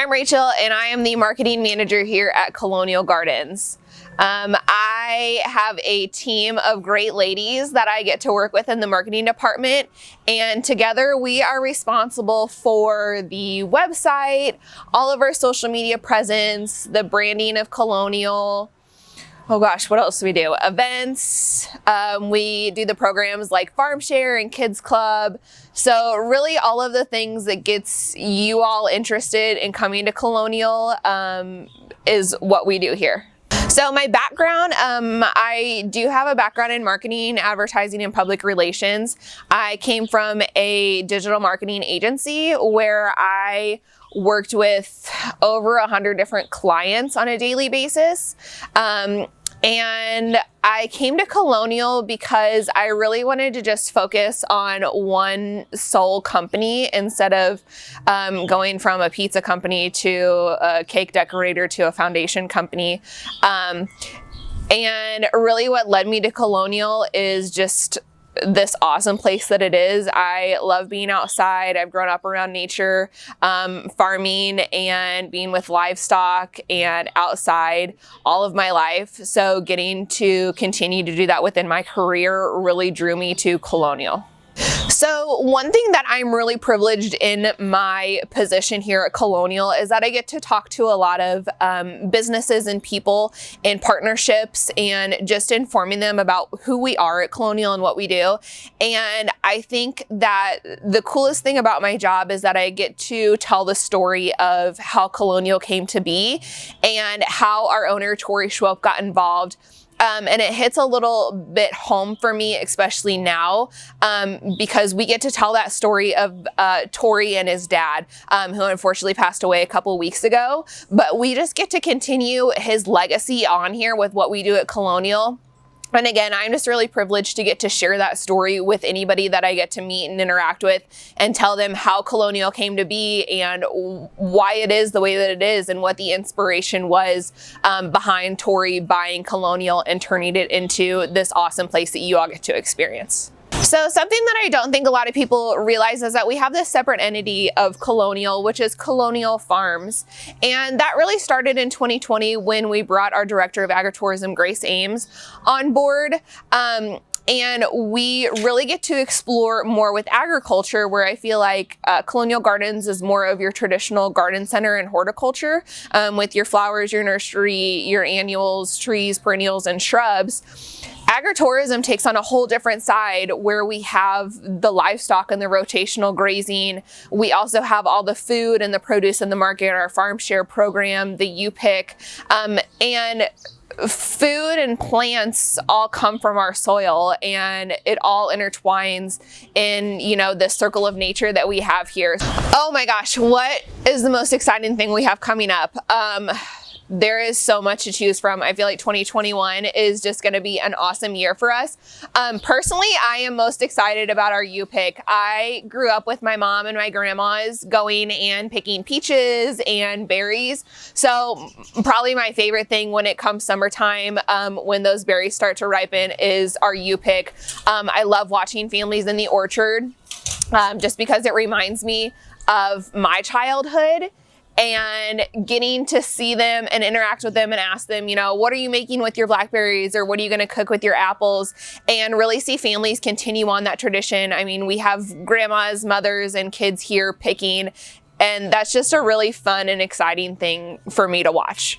I'm Raechel, and I am the marketing manager here at Colonial Gardens. I have a team of great ladies that I get to work with in the marketing department, and together we are responsible for the website, all of our social media presence, the branding of Colonial. Oh gosh, what else do we do? Events. We do the programs like Farm Share and Kids Club. So really all of the things that gets you all interested in coming to Colonial is what we do here. So my background, I do have a background in marketing, advertising, and public relations. I came from a digital marketing agency where I worked with over 100 different clients on a daily basis. And I came to Colonial because I really wanted to just focus on one sole company instead of going from a pizza company to a cake decorator to a foundation company. And really what led me to Colonial is just this awesome place that it is. I love being outside. I've grown up around nature, farming and being with livestock and outside all of my life. So getting to continue to do that within my career really drew me to Colonial. So one thing that I'm really privileged in my position here at Colonial is that I get to talk to a lot of businesses and people in partnerships and just informing them about who we are at Colonial and what we do. And I think that the coolest thing about my job is that I get to tell the story of how Colonial came to be and how our owner, Tori Schwelp, got involved. And it hits a little bit home for me, especially now, because we get to tell that story of Tori and his dad, who unfortunately passed away a couple weeks ago. But we just get to continue his legacy on here with what we do at Colonial. And again, I'm just really privileged to get to share that story with anybody that I get to meet and interact with and tell them how Colonial came to be and why it is the way that it is and what the inspiration was behind Tori buying Colonial and turning it into this awesome place that you all get to experience. So something that I don't think a lot of people realize is that we have this separate entity of Colonial, which is Colonial Farms. And that really started in 2020 when we brought our Director of Agritourism, Grace Ames, on board. And we really get to explore more with agriculture, where I feel like Colonial Gardens is more of your traditional garden center and horticulture with your flowers, your nursery, your annuals, trees, perennials, and shrubs. Agritourism takes on a whole different side where we have the livestock and the rotational grazing. We also have all the food and the produce in the market, our Farm Share program, the U-Pick, and food and plants all come from our soil, and it all intertwines in, this circle of nature that we have here. Oh my gosh, what is the most exciting thing we have coming up? There is so much to choose from. I feel like 2021 is just going to be an awesome year for us. Personally, I am most excited about our U-Pick. I grew up with my mom and my grandmas going and picking peaches and berries. So probably my favorite thing when it comes summertime, when those berries start to ripen, is our U-Pick. I love watching families in the orchard just because it reminds me of my childhood. And getting to see them and interact with them and ask them, what are you making with your blackberries, or what are you going to cook with your apples, and really see families continue on that tradition. I mean, we have grandmas, mothers, and kids here picking, and that's just a really fun and exciting thing for me to watch.